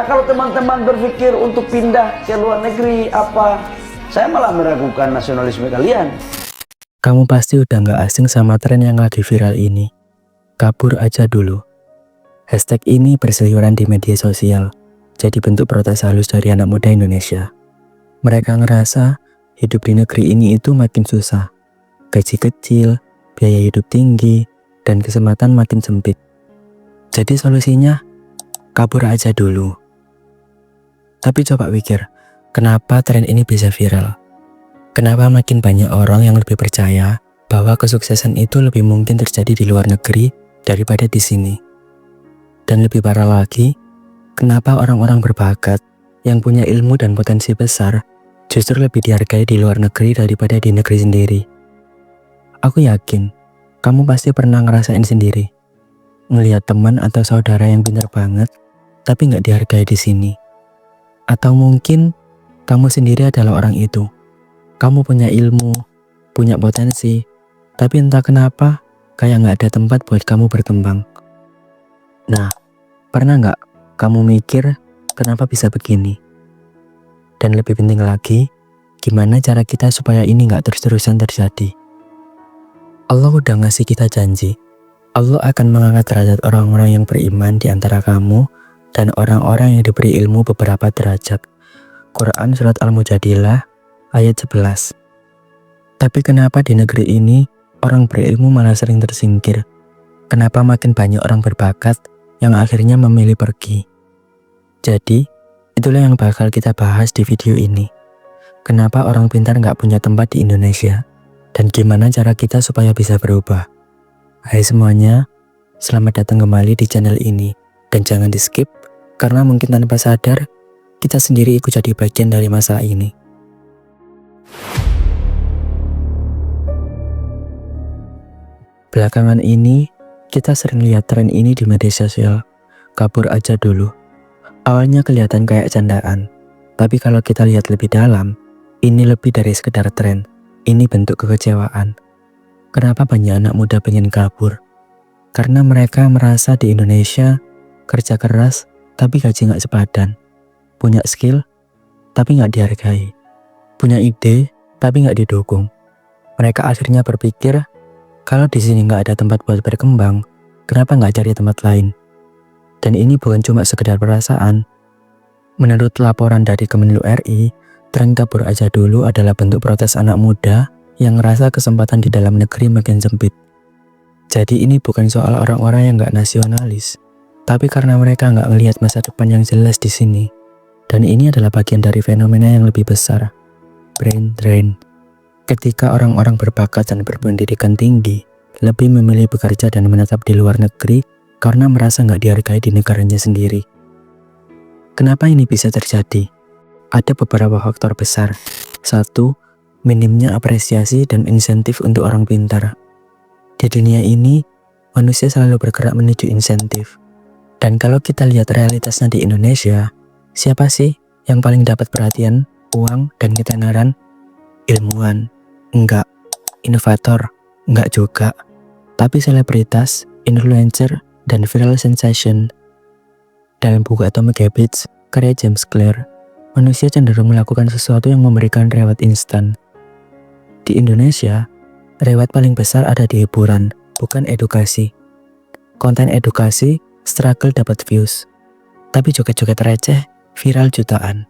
Kalau teman-teman berpikir untuk pindah ke luar negeri saya malah meragukan nasionalisme kalian. Kamu pasti udah gak asing sama tren yang lagi viral ini. Kabur aja dulu. Hashtag ini berseliweran di media sosial, jadi bentuk protes halus dari anak muda Indonesia. Mereka ngerasa hidup di negeri ini itu makin susah. Gaji kecil, biaya hidup tinggi, dan kesempatan makin sempit. Jadi solusinya, kabur aja dulu. Tapi coba pikir, kenapa tren ini bisa viral? Kenapa makin banyak orang yang lebih percaya bahwa kesuksesan itu lebih mungkin terjadi di luar negeri daripada di sini? Dan lebih parah lagi, kenapa orang-orang berbakat yang punya ilmu dan potensi besar justru lebih dihargai di luar negeri daripada di negeri sendiri? Aku yakin, kamu pasti pernah ngerasain sendiri. Ngelihat teman atau saudara yang pintar banget, tapi nggak dihargai di sini. Atau mungkin kamu sendiri adalah orang itu. Kamu punya ilmu, punya potensi, tapi entah kenapa kayak nggak ada tempat buat kamu berkembang. Nah, pernah nggak kamu mikir kenapa bisa begini? Dan lebih penting lagi, gimana cara kita supaya ini nggak terus-terusan terjadi? Allah udah ngasih kita janji. Allah akan mengangkat derajat orang-orang yang beriman di antara kamu dan orang-orang yang diberi ilmu beberapa derajat. Quran Surat Al-Mujadilah ayat 11. Tapi kenapa di negeri ini orang berilmu malah sering tersingkir? Kenapa makin banyak orang berbakat yang akhirnya memilih pergi? Jadi, itulah yang bakal kita bahas di video ini. Kenapa orang pintar nggak punya tempat di Indonesia? Dan gimana cara kita supaya bisa berubah? Hai semuanya, selamat datang kembali di channel ini. Dan jangan di skip, karena mungkin tanpa sadar, kita sendiri ikut jadi bagian dari masalah ini. Belakangan ini, kita sering lihat tren ini di media sosial. Kabur aja dulu. Awalnya kelihatan kayak candaan, tapi kalau kita lihat lebih dalam, ini lebih dari sekedar tren. Ini bentuk kekecewaan. Kenapa banyak anak muda pengen kabur? Karena mereka merasa di Indonesia kerja keras, tapi gaji nggak sepadan. Punya skill, tapi nggak dihargai. Punya ide, tapi nggak didukung. Mereka akhirnya berpikir, kalau di sini nggak ada tempat buat berkembang, kenapa nggak cari tempat lain? Dan ini bukan cuma sekedar perasaan. Menurut laporan dari Kemenlu RI, tren kabur aja dulu adalah bentuk protes anak muda yang ngerasa kesempatan di dalam negeri makin sempit. Jadi ini bukan soal orang-orang yang nggak nasionalis, tapi karena mereka nggak ngelihat masa depan yang jelas di sini. Dan ini adalah bagian dari fenomena yang lebih besar, brain drain. Ketika orang-orang berbakat dan berpendidikan tinggi lebih memilih bekerja dan menetap di luar negeri karena merasa nggak dihargai di negaranya sendiri. Kenapa ini bisa terjadi? Ada beberapa faktor besar. 1. Minimnya apresiasi dan insentif untuk orang pintar. Di dunia ini, manusia selalu bergerak menuju insentif. Dan kalau kita lihat realitasnya di Indonesia, siapa sih yang paling dapat perhatian, uang, dan ketenaran? Ilmuwan? Enggak. Inovator? Enggak juga. Tapi selebritas, influencer, dan viral sensation. Dalam buku Atomic Habits, karya James Clear, manusia cenderung melakukan sesuatu yang memberikan reward instan. Di Indonesia, reward paling besar ada di hiburan, bukan edukasi. Konten edukasi, struggle dapat views. Tapi joget-joget receh, viral jutaan.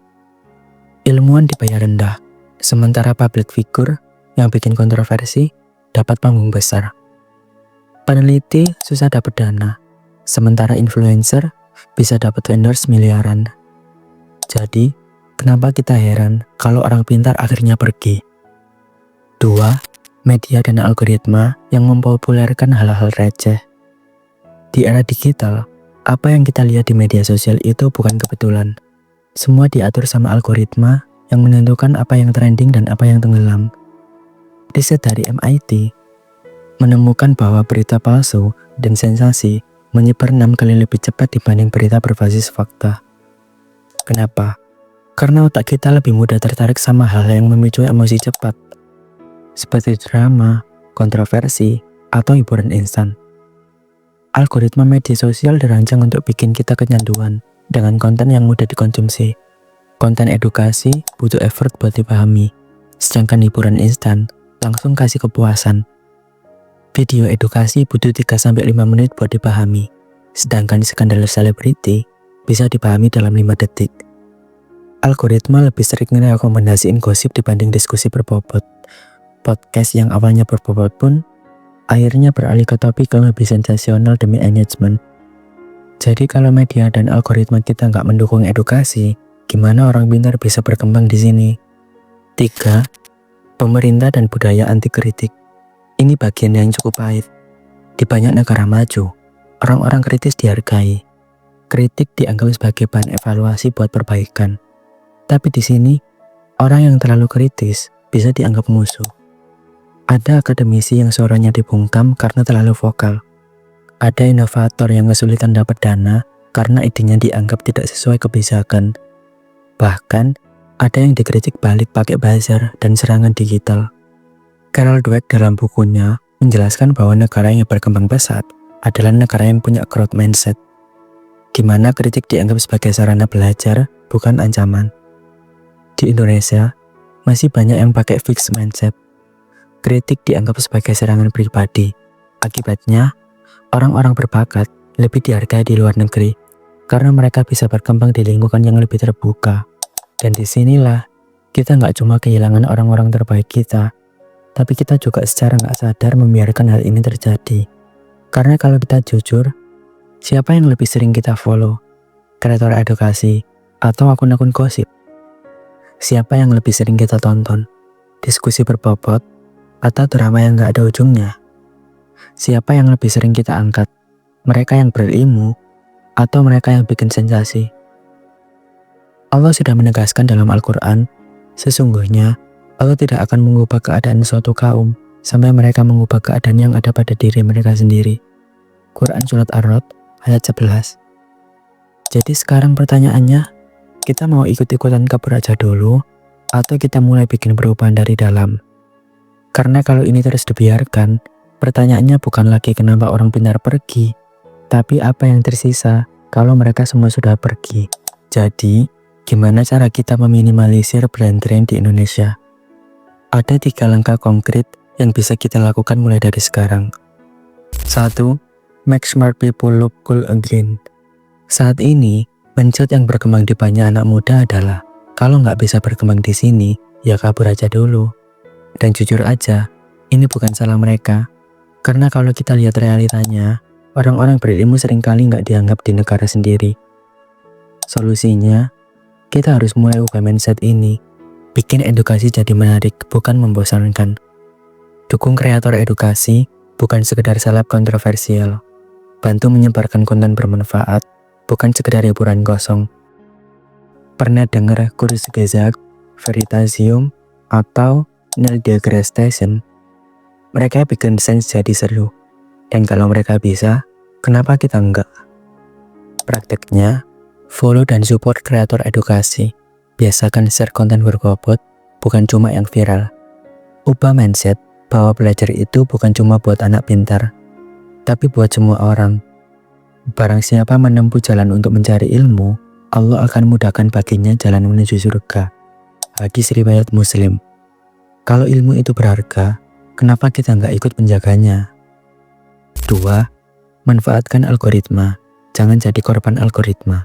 Ilmuwan dibayar rendah, sementara public figure yang bikin kontroversi dapat panggung besar. Peneliti susah dapat dana, sementara influencer bisa dapat endorse miliaran. Jadi, kenapa kita heran kalau orang pintar akhirnya pergi? 2. Media dan algoritma yang mempopulerkan hal-hal receh. Di era digital, apa yang kita lihat di media sosial itu bukan kebetulan. Semua diatur sama algoritma yang menentukan apa yang trending dan apa yang tenggelam. Riset dari MIT menemukan bahwa berita palsu dan sensasi menyebar 6 kali lebih cepat dibanding berita berbasis fakta. Kenapa? Karena otak kita lebih mudah tertarik sama hal yang memicu emosi cepat, seperti drama, kontroversi, atau hiburan instan. Algoritma media sosial dirancang untuk bikin kita kecanduan, dengan konten yang mudah dikonsumsi. Konten edukasi butuh effort buat dipahami, sedangkan hiburan instan langsung kasih kepuasan. Video edukasi butuh 3-5 menit buat dipahami, sedangkan skandal selebriti bisa dipahami dalam 5 detik. Algoritma lebih sering merekomendasiin gosip dibanding diskusi berbobot. Podcast yang awalnya berbobot pun akhirnya beralih ke topik yang lebih sensasional demi engagement. Jadi kalau media dan algoritma kita nggak mendukung edukasi, gimana orang pintar bisa berkembang di sini? 3. Pemerintah dan budaya anti kritik. Ini bagian yang cukup pahit. Di banyak negara maju, orang-orang kritis dihargai. Kritik dianggap sebagai bahan evaluasi buat perbaikan. Tapi di sini, orang yang terlalu kritis bisa dianggap musuh. Ada akademisi yang suaranya dibungkam karena terlalu vokal. Ada inovator yang kesulitan dapat dana karena idenya dianggap tidak sesuai kebijakan. Bahkan, ada yang dikritik balik pakai buzzer dan serangan digital. Carol Dweck dalam bukunya menjelaskan bahwa negara yang berkembang pesat adalah negara yang punya growth mindset, di mana kritik dianggap sebagai sarana belajar, bukan ancaman. Di Indonesia, masih banyak yang pakai fixed mindset. Kritik dianggap sebagai serangan pribadi. Akibatnya, orang-orang berbakat lebih dihargai di luar negeri karena mereka bisa berkembang di lingkungan yang lebih terbuka. Dan disinilah kita nggak cuma kehilangan orang-orang terbaik kita, tapi kita juga secara nggak sadar membiarkan hal ini terjadi. Karena kalau kita jujur, siapa yang lebih sering kita follow? Kreator edukasi atau akun-akun gosip? Siapa yang lebih sering kita tonton? Diskusi berbobot atau drama yang gak ada ujungnya? Siapa yang lebih sering kita angkat? Mereka yang berilmu atau mereka yang bikin sensasi? Allah sudah menegaskan dalam Al-Quran, sesungguhnya Allah tidak akan mengubah keadaan suatu kaum sampai mereka mengubah keadaan yang ada pada diri mereka sendiri. Quran Surat Ar-Rod ayat 11. Jadi sekarang pertanyaannya, kita mau ikut-ikutan kabur aja dulu, atau kita mulai bikin perubahan dari dalam? Karena kalau ini terus dibiarkan, pertanyaannya bukan lagi kenapa orang pintar pergi, tapi apa yang tersisa kalau mereka semua sudah pergi. Jadi, gimana cara kita meminimalisir brain drain di Indonesia? Ada 3 langkah konkret yang bisa kita lakukan mulai dari sekarang. 1. Make smart people look cool again. Saat ini, mindset yang berkembang di banyak anak muda adalah kalau nggak bisa berkembang di sini, ya kabur aja dulu. Dan jujur aja, ini bukan salah mereka. Karena kalau kita lihat realitanya, orang-orang berilmu seringkali nggak dianggap di negara sendiri. Solusinya, kita harus mulai ubah mindset ini. Bikin edukasi jadi menarik, bukan membosankan. Dukung kreator edukasi, bukan sekedar seleb kontroversial. Bantu menyebarkan konten bermanfaat, bukan sekedar hiburan kosong. Pernah dengar Kurs Gezak, Veritasium, atau Neil deGrasse Tyson? Mereka bikin sains jadi seru. Dan kalau mereka bisa, kenapa kita enggak? Prakteknya, follow dan support kreator edukasi. Biasakan share konten berbobot, bukan cuma yang viral. Ubah mindset bahwa belajar itu bukan cuma buat anak pintar, tapi buat semua orang. Barang siapa menempuh jalan untuk mencari ilmu, Allah akan mudahkan baginya jalan menuju surga. Hadis riwayat Muslim. Kalau ilmu itu berharga, kenapa kita nggak ikut menjaganya? 2. Manfaatkan algoritma. Jangan jadi korban algoritma.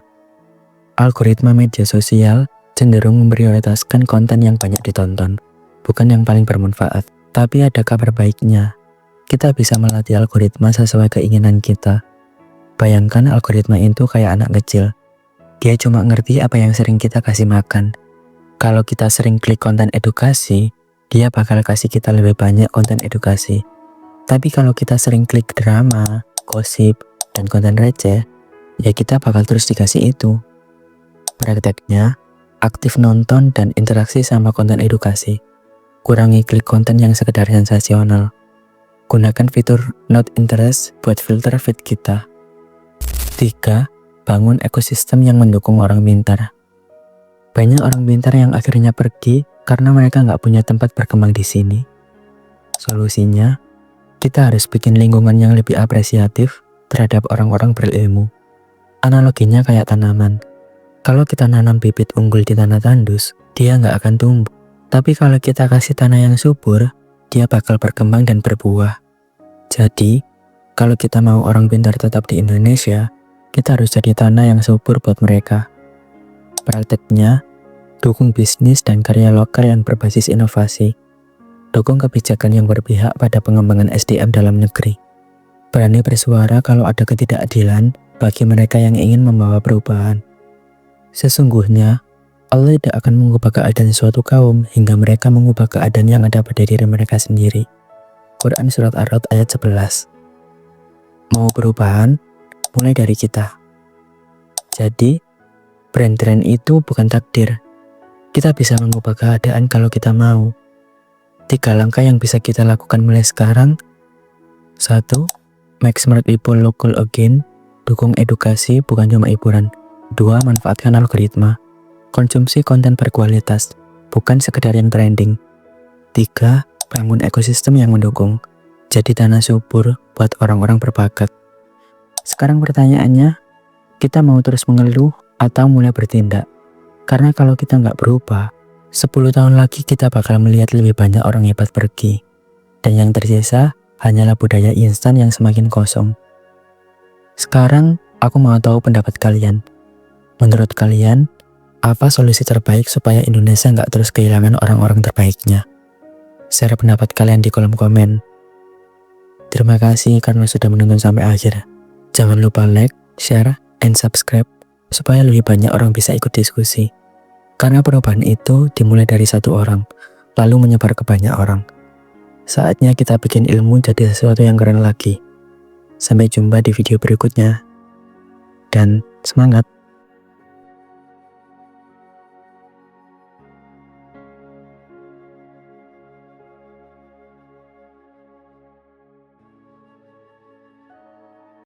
Algoritma media sosial cenderung memprioritaskan konten yang banyak ditonton, bukan yang paling bermanfaat. Tapi ada kabar baiknya. Kita bisa melatih algoritma sesuai keinginan kita. Bayangkan algoritma itu kayak anak kecil. Dia cuma ngerti apa yang sering kita kasih makan. Kalau kita sering klik konten edukasi, dia bakal kasih kita lebih banyak konten edukasi. Tapi kalau kita sering klik drama, gosip, dan konten receh, ya kita bakal terus dikasih itu. Prakteknya, aktif nonton dan interaksi sama konten edukasi. Kurangi klik konten yang sekedar sensasional. Gunakan fitur Not Interest buat filter feed kita. 3. Bangun ekosistem yang mendukung orang pintar. Banyak orang pintar yang akhirnya pergi karena mereka nggak punya tempat berkembang di sini. Solusinya, kita harus bikin lingkungan yang lebih apresiatif terhadap orang-orang berilmu. Analoginya kayak tanaman. Kalau kita nanam bibit unggul di tanah tandus, dia nggak akan tumbuh. Tapi kalau kita kasih tanah yang subur, dia bakal berkembang dan berbuah. Jadi, kalau kita mau orang pintar tetap di Indonesia, kita harus jadi tanah yang subur buat mereka. Prakteknya, dukung bisnis dan karya lokal yang berbasis inovasi. Dukung kebijakan yang berpihak pada pengembangan SDM dalam negeri. Berani bersuara kalau ada ketidakadilan bagi mereka yang ingin membawa perubahan. Sesungguhnya, Allah tidak akan mengubah keadaan suatu kaum hingga mereka mengubah keadaan yang ada pada diri mereka sendiri. Quran Surat Ar-Ra'd ayat 11. Mau perubahan? Mulai dari kita. Jadi, brand itu bukan takdir. Kita bisa mengubah keadaan kalau kita mau. 3 langkah yang bisa kita lakukan mulai sekarang. 1. Make smart people local again. Dukung edukasi bukan cuma hiburan. 2. Manfaatkan algoritma. Konsumsi konten berkualitas, bukan sekedar yang trending. 3. Bangun ekosistem yang mendukung. Jadi tanah subur buat orang-orang berbakat. Sekarang pertanyaannya, kita mau terus mengeluh atau mulai bertindak? Karena kalau kita nggak berubah, 10 tahun lagi kita bakal melihat lebih banyak orang hebat pergi. Dan yang tersisa hanyalah budaya instan yang semakin kosong. Sekarang, aku mau tahu pendapat kalian. Menurut kalian, apa solusi terbaik supaya Indonesia nggak terus kehilangan orang-orang terbaiknya? Share pendapat kalian di kolom komen. Terima kasih karena sudah menonton sampai akhir. Jangan lupa like, share, and subscribe supaya lebih banyak orang bisa ikut diskusi. Karena perubahan itu dimulai dari satu orang, lalu menyebar ke banyak orang. Saatnya kita bikin ilmu jadi sesuatu yang keren lagi. Sampai jumpa di video berikutnya. Dan semangat!